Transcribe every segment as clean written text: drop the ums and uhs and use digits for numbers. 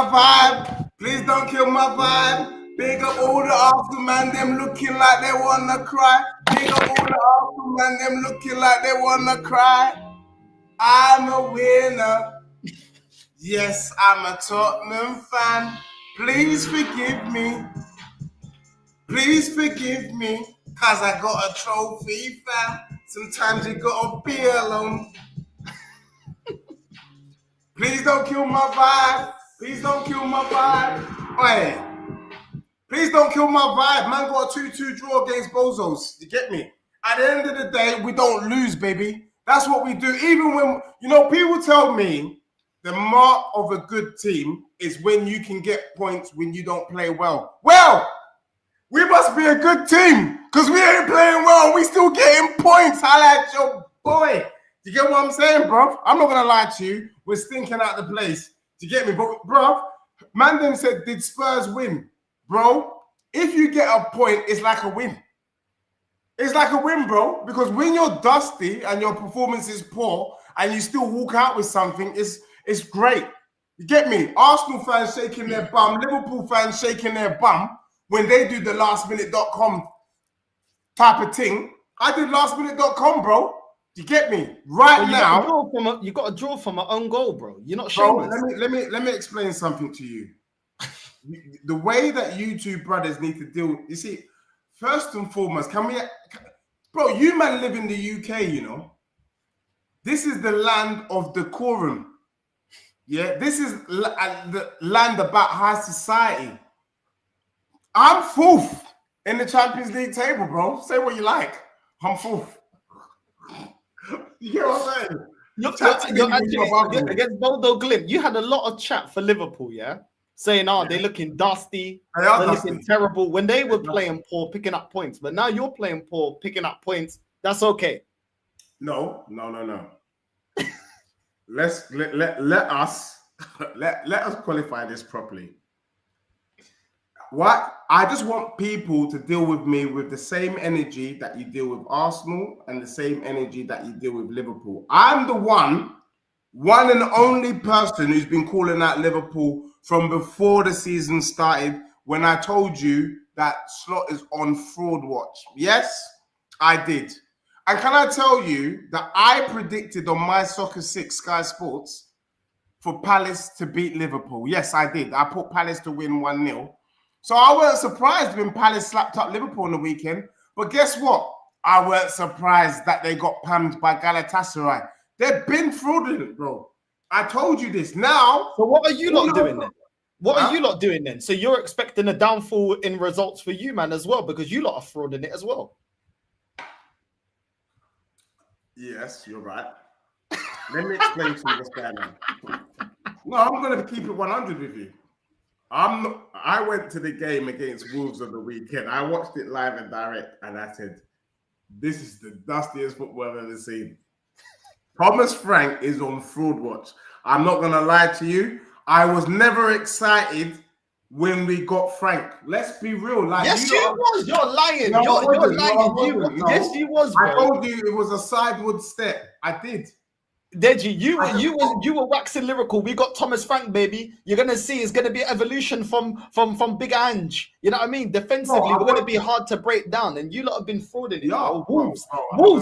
my vibe. Please don't kill my vibe. Big up all the Arsenal man, them looking like they wanna cry. Big up all the Arsenal man, them looking like they wanna cry. I'm a winner. Yes, I'm a Tottenham fan. Please forgive me. Please forgive me, cause I got a trophy fan. Sometimes you gotta be alone. Please don't kill my vibe. Please don't kill my vibe. Oi. Please don't kill my vibe. Man got a 2-2 draw against Bozos. You get me? At the end of the day, we don't lose, baby. That's what we do. Even when, people tell me the mark of a good team is when you can get points when you don't play well. Well, we must be a good team because we ain't playing well. We still getting points. Highlight your boy. Do you get what I'm saying, bro? I'm not going to lie to you. We're stinking out the place. Do you get me? But, bro, man then said, did Spurs win? Bro, if you get a point, it's like a win. It's like a win, bro. Because when you're dusty and your performance is poor and you still walk out with something, it's great. You get me? Arsenal fans shaking their bum, Liverpool fans shaking their bum when they do the lastminute.com type of thing. I did lastminute.com, bro. You get me? Now, you got a draw from an own goal, bro. You're not bro, shameless. Let me explain something to you. The way that you two brothers need to deal, you see, first and foremost, bro, you man live in the UK, This is the land of decorum. Yeah, this is the land about high society. I'm fourth in the Champions League table, bro. Say what you like. I'm fourth. You get what I'm saying? You're actually against Bodo Glimt. You had a lot of chat for Liverpool, yeah? Saying, they're looking dusty. They're looking terrible. When they were playing poor, picking up points. But now you're playing poor, picking up points. That's okay. No. let us qualify this properly. What I just want people to deal with me with the same energy that you deal with Arsenal and the same energy that you deal with Liverpool. I'm the one and only person who's been calling out Liverpool from before the season started when I told you that Slot is on fraud watch. Yes, I did. And can I tell you that I predicted on my Soccer 6 Sky Sports for Palace to beat Liverpool? Yes, I did. I put Palace to win 1-0. So I weren't surprised when Palace slapped up Liverpool on the weekend. But guess what? I weren't surprised that they got pammed by Galatasaray. They've been fraudulent, bro. I told you this. Now, so what are you lot doing then? What are you lot doing then? So you're expecting a downfall in results for you, man, as well, because you lot are frauding it as well. Yes, you're right. Let me explain to you what's going on. No, I'm going to keep it 100 with you. I went to the game against Wolves on the weekend. I watched it live and direct, and I said, this is the dustiest football I've ever seen. Thomas Frank is on fraud watch. I'm not going to lie to you. I was never excited when we got Frank. Let's be real. Yes, you was. You're lying. No, you're lying. Yes, you was, bro. I told you it was a sideward step. I did. Deji, you were waxing lyrical. We got Thomas Frank, baby. You're gonna see it's gonna be evolution from Big Ange. You know what I mean? Defensively, we're gonna be hard to break down, and you lot have been frauding it. Wolves,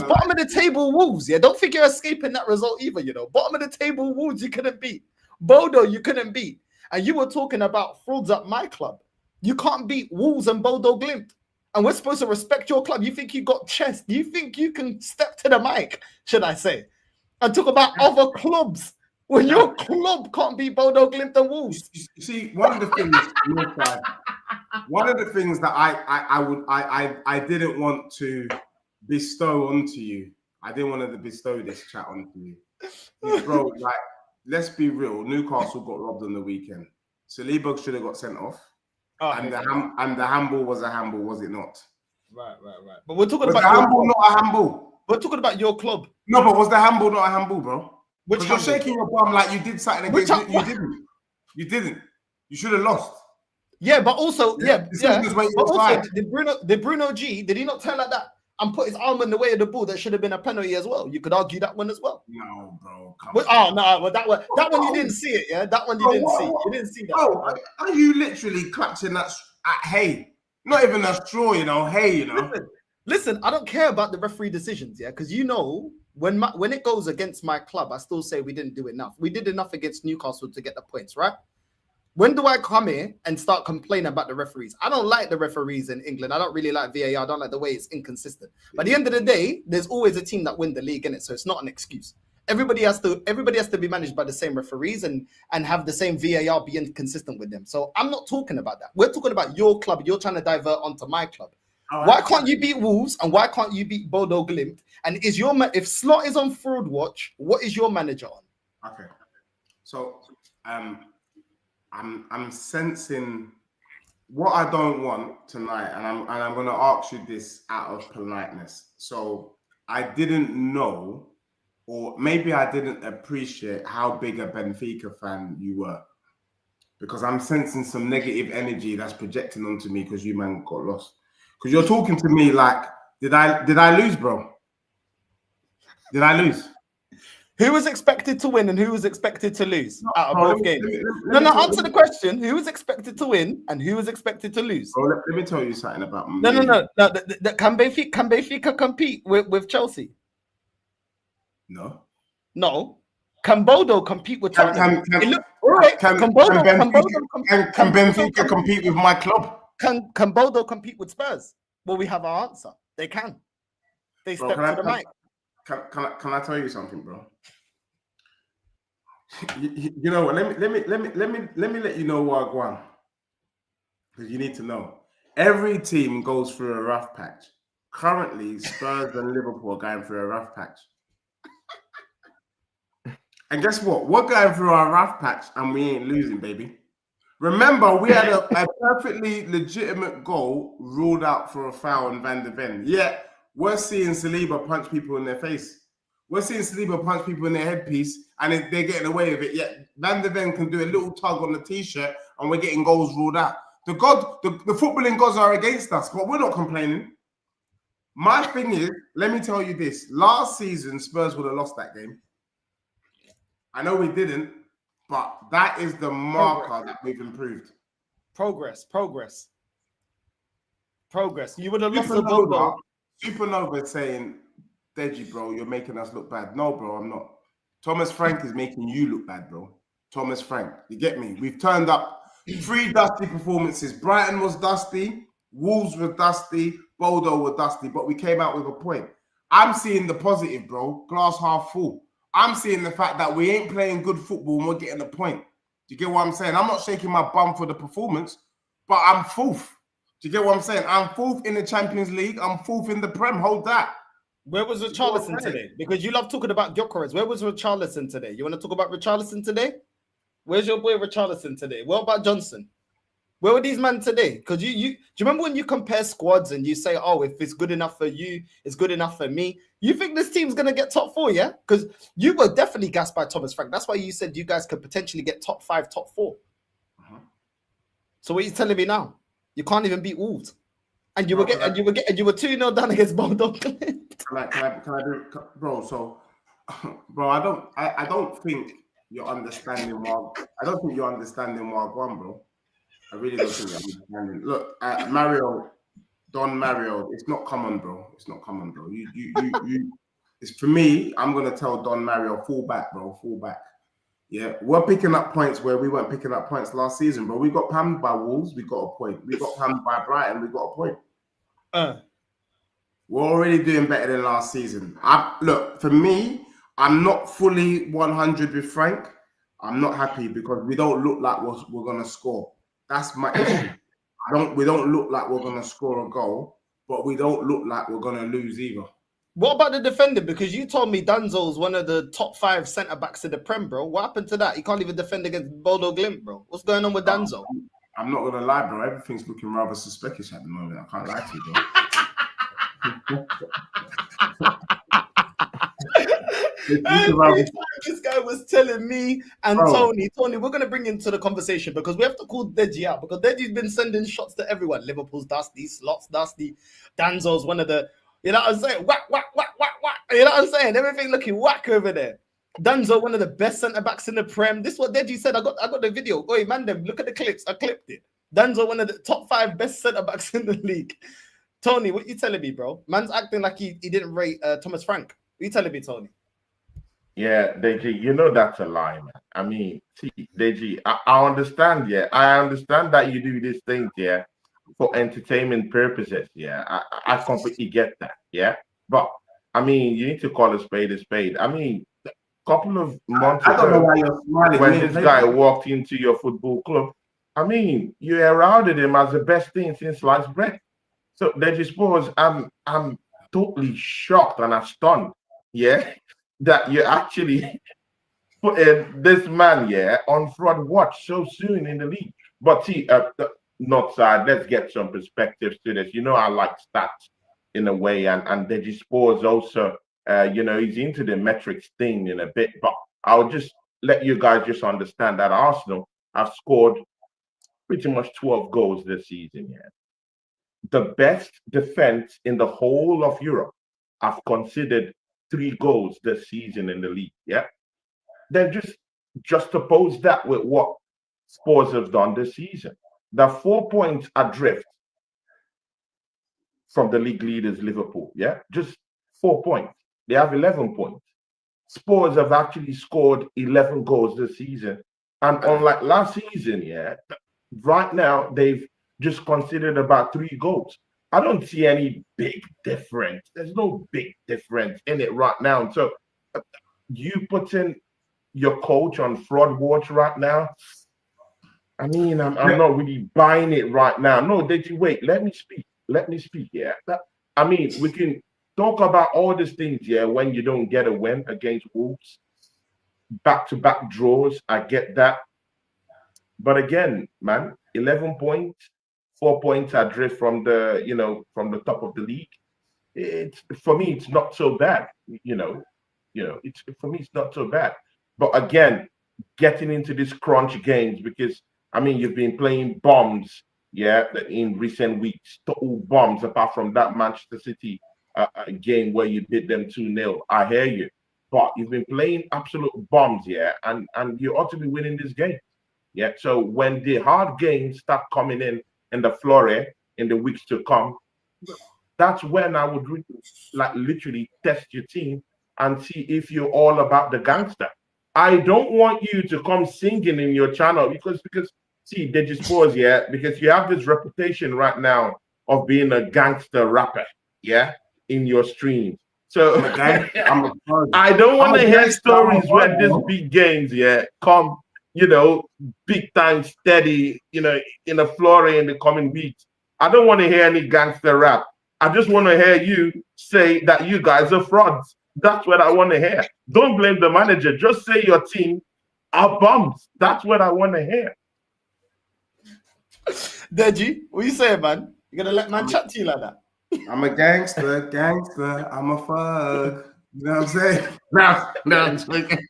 bottom of the table, Wolves. Yeah, don't think you're escaping that result either. Bottom of the table, Wolves. You couldn't beat Bodo. You couldn't beat, and you were talking about frauds at my club. You can't beat Wolves and Bodo Glimt, and we're supposed to respect your club. You think you got chest? You think you can step to the mic? Should I say? And talk about other clubs when your club can't be Bodo Glimt and Wolves. You see, one of the things that I didn't want to bestow onto you. I didn't want to bestow this chat onto you. Bro, like, let's be real. Newcastle got robbed on the weekend. Saliba should have got sent off. And the handball was a handball, was it not? Right. But we're talking about the handball, not a handball. We're talking about your club. No, but was the handball not a handball, bro? Which you're shaking your bum like you did something against you. You didn't. You should have lost. Yeah, but also, yeah. But also, did Bruno G, did he not turn like that? and put his arm in the way of the ball that should have been a penalty as well. You could argue that one as well. No, bro. Oh no, well that one you didn't see it, yeah. That one you didn't see. You didn't see that. Bro, are you literally clutching that at hay? Not even a straw, you know. Hay, you know. Listen, I don't care about the referee decisions, yeah, because you know when it goes against my club, I still say we didn't do enough. We did enough against Newcastle to get the points, right? When do I come here and start complaining about the referees? I don't like the referees in England. I don't really like VAR. I don't like the way it's inconsistent. But at the end of the day, there's always a team that win the league, innit? So it's not an excuse. Everybody has to be managed by the same referees and have the same VAR being consistent with them. So I'm not talking about that. We're talking about your club. You're trying to divert onto my club. Why can't you beat Wolves and why can't you beat Bodo Glimt? And if Slot is on fraud watch, what is your manager on? Okay, so I'm sensing what I don't want tonight, and I'm going to ask you this out of politeness. So I didn't know, or maybe I didn't appreciate how big a Benfica fan you were, because I'm sensing some negative energy that's projecting onto me because you man got lost. Because you're talking to me like, did I lose, bro? Did I lose? Who was expected to win and who was expected to lose out of both games? Answer the question. Who was expected to win and who was expected to lose? Bro, let me tell you something about me. No. Can Benfica compete with Chelsea? No. No. Can Bodo compete with Tottenham? Can Benfica compete with my club? Can Bodo compete with Spurs? Well, we have our answer. They can. They step to the mic. Can I tell you something, bro? You know what? Let me let you know what I want, because you need to know. Every team goes through a rough patch. Currently, Spurs and Liverpool are going through a rough patch. And guess what? We're going through our rough patch and we ain't losing, baby. Remember, we had a perfectly legitimate goal ruled out for a foul on Van de Ven. Yet, we're seeing Saliba punch people in their face. We're seeing Saliba punch people in their headpiece and they're getting away with it. Yet, Van de Ven can do a little tug on the T-shirt and we're getting goals ruled out. The footballing gods are against us, but we're not complaining. My thing is, let me tell you this. Last season, Spurs would have lost that game. I know we didn't, but that is the marker that we've improved. Progress. You would have lost the Bodo. Supernova saying, Deji, bro, you're making us look bad. No, bro, I'm not. Thomas Frank is making you look bad, bro. Thomas Frank, you get me? We've turned up 3 dusty performances. Brighton was dusty, Wolves were dusty, Bodo were dusty, but we came out with a point. I'm seeing the positive, bro. Glass half full. I'm seeing the fact that we ain't playing good football and we're getting a point. Do you get what I'm saying? I'm not shaking my bum for the performance, but I'm fourth. Do you get what I'm saying? I'm fourth in the Champions League. I'm fourth in the Prem. Hold that. Where was Richarlison today? Because you love talking about Gyökeres. Where was Richarlison today? You want to talk about Richarlison today? Where's your boy Richarlison today? What about Johnson? Where were these men today? Because do you remember when you compare squads and you say, oh, if it's good enough for you, it's good enough for me. You think this team's going to get top 4, yeah? Because you were definitely gassed by Thomas Frank. That's why you said you guys could potentially get top 5, top 4. So what are you telling me now? You can't even beat Wolves. And you were 2-0 down against Bodo. Can I do, bro? So, bro, I don't think you're understanding Wagwan, bro. I really don't think you're understanding. Look, Don Mario, it's not common, bro. It's not common, bro. You. It's for me. I'm gonna tell Don Mario, fall back, bro. Fall back. Yeah, we're picking up points where we weren't picking up points last season, bro. We got pammed by Wolves. We got a point. We got pammed by Brighton. We got a point. We're already doing better than last season. Look, for me, I'm not fully 100 with Frank. I'm not happy because we don't look like we're gonna score. That's my issue. We don't look like we're gonna score a goal, but we don't look like we're gonna lose either. What about the defender? Because you told me Danzo's one of the top 5 centre backs in the Prem, bro. What happened to that? He can't even defend against Bodo Glimt, bro. What's going on with Danzo? I'm not gonna lie, bro. Everything's looking rather suspicious at the moment. I can't lie to you, bro. This guy was telling me and Tony, we're going to bring him to the conversation because we have to call Deji out because Deji's been sending shots to everyone. Liverpool's dusty, Slot's dusty, Danzo's one of the You know what I'm saying? Whack, whack, whack, whack, whack. You know what I'm saying? Everything looking whack over there. Danzo, one of the best centre backs in the Prem. This is what Deji said. I got the video. Oi, man, them look at the clips. I clipped it. Danzo, one of the top 5 best centre backs in the league. Tony, what you telling me, bro? Man's acting like he didn't rate Thomas Frank. What you telling me, Tony? Yeah, Deji, you know that's a lie, man. I mean, see, Deji, I understand, yeah. I understand that you do these things, yeah, for entertainment purposes, yeah. I completely get that, yeah. But I mean, you need to call a spade a spade. I mean, a couple of months I don't know ago, why you're smiling. when this guy walked into your football club, I mean, you heralded him as the best thing since sliced bread. So Deji Spurs, I'm totally shocked and astonished, yeah, that you actually put this man, yeah, on front watch so soon in the league. But see, Northside, let's get some perspectives to this. You know, I like stats in a way, and Deji Spurs also, you know, he's into the metrics thing in a bit. But I'll just let you guys just understand that Arsenal have scored pretty much 12 goals this season, yeah. The best defense in the whole of Europe have considered 3 goals this season in the league. Yeah, then just oppose that with what Spurs have done this season. They're 4 points adrift from the league leaders, Liverpool. Yeah, just 4 points. They have 11 points. Spurs have actually scored 11 goals this season, and unlike last season, yeah, right now they've just considered about 3 goals. I don't see any big difference. There's no big difference in it right now. So you putting your coach on fraud watch right now. I mean, I'm not really buying it right now. No, Deji, wait, let me speak. Let me speak. Yeah. I mean, we can talk about all these things, yeah, when you don't get a win against Wolves, back-to-back draws. I get that. But again, man, 11 points, 4 points adrift from the, you know, from the top of the league. It's for me, it's not so bad. It's for me, it's not so bad. But again, getting into these crunch games, because I mean, you've been playing bombs, yeah, in recent weeks, total bombs. Apart from that Manchester City game where you beat them 2-0, I hear you. But you've been playing absolute bombs, yeah, and you ought to be winning this game. Yeah, so when the hard games start coming in the flurry in the weeks to come, that's when I would like literally test your team and see if you're all about the gangster. I don't want you to come singing in your channel because see, they just pause, yeah, because you have this reputation right now of being a gangster rapper, yeah, in your streams. So I don't want to hear stories where these big games, yeah, come, you know, big time steady, you know, in a flurry in the coming weeks. I don't want to hear any gangster rap. I just want to hear you say that you guys are frauds. That's what I want to hear. Don't blame the manager. Just say your team are bums. That's what I want to hear. Deji, what you saying, man? You gonna let man chat to you like that? I'm a gangster. I'm a fuck. You know what I'm saying? No, I'm joking.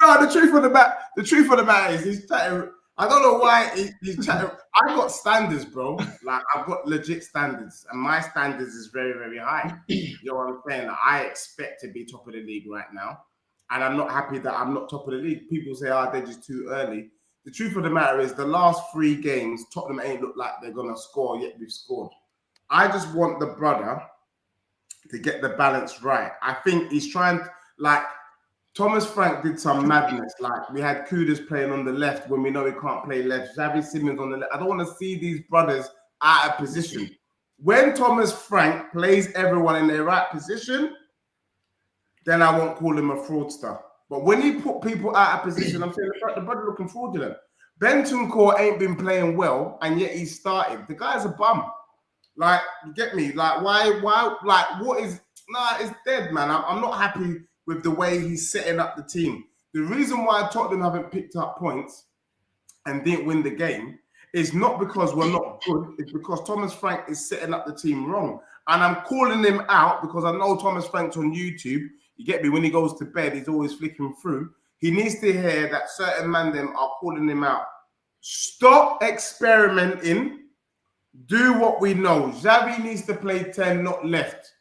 No, the truth of the matter is he's chatting. I don't know why he's chatting. I got standards, bro. Like I've got legit standards, and my standards is very, very high. You know what I'm saying? Like, I expect to be top of the league right now, and I'm not happy that I'm not top of the league. People say, "Oh, they're just too early." The truth of the matter is, the last 3 games, Tottenham ain't looked like they're gonna score yet. We've scored. I just want the brother to get the balance right. I think he's trying like. Thomas Frank did some madness. Like we had Kudus playing on the left when we know he can't play left. Xavi Simons on the left. I don't want to see these brothers out of position. When Thomas Frank plays everyone in their right position, then I won't call him a fraudster. But when he put people out of position, I'm saying the brother looking fraudulent. Bentancur ain't been playing well, and yet he started. The guy's a bum. Like, you get me? Like, why, like, what is, nah, it's dead, man. I'm not happy with the way he's setting up the team. The reason why Tottenham haven't picked up points and didn't win the game is not because we're not good, it's because Thomas Frank is setting up the team wrong. And I'm calling him out because I know Thomas Frank's on YouTube. You get me? When he goes to bed, he's always flicking through. He needs to hear that certain man them are calling him out. Stop experimenting do what we know. Xavi needs to play 10, not left.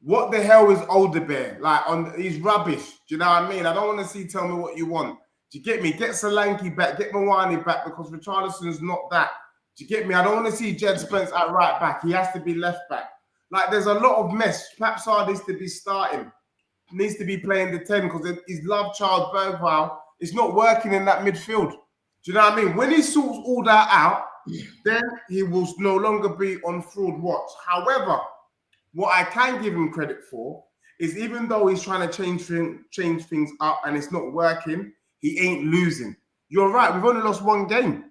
What the hell is Alderweireld? Like, he's rubbish. Do you know what I mean? I don't want to see tell me what you want. Do you get me? Get Solanke back, get Mawani back, because Richarlison's not that. Do you get me? I don't want to see Jed Spence at right back. He has to be left back. Like, there's a lot of mess. Papsar needs to be starting. Needs to be playing the 10 because his love child, Bergwijn, is not working in that midfield. Do you know what I mean? When he sorts all that out, then he will no longer be on fraud watch. However, what I can give him credit for is even though he's trying to change things up and it's not working, he ain't losing. You're right. We've only lost one game.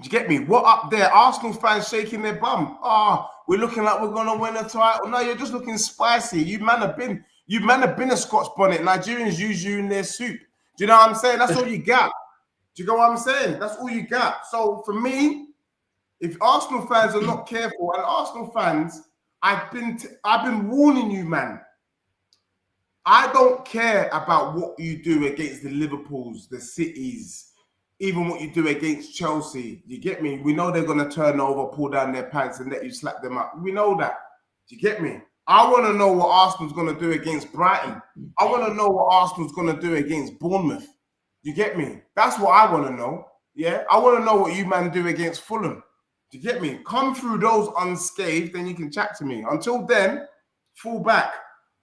Do you get me? What up there? Arsenal fans shaking their bum. We're looking like we're gonna win a title. No, you're just looking spicy. You man have been a Scotch bonnet. Nigerians use you in their soup. Do you know what I'm saying? That's all you got. Do you get what I'm saying? That's all you got. So for me, if Arsenal fans are not careful, and Arsenal fans, I've been warning you, man. I don't care about what you do against the Liverpools, the Cities, even what you do against Chelsea. You get me? We know they're going to turn over, pull down their pants and let you slap them up. We know that. Do you get me? I want to know what Arsenal's going to do against Brighton. I want to know what Arsenal's going to do against Bournemouth. You get me? That's what I want to know. Yeah? I want to know what you man do against Fulham. Do you get me? Come through those unscathed, then you can chat to me. Until then, fall back.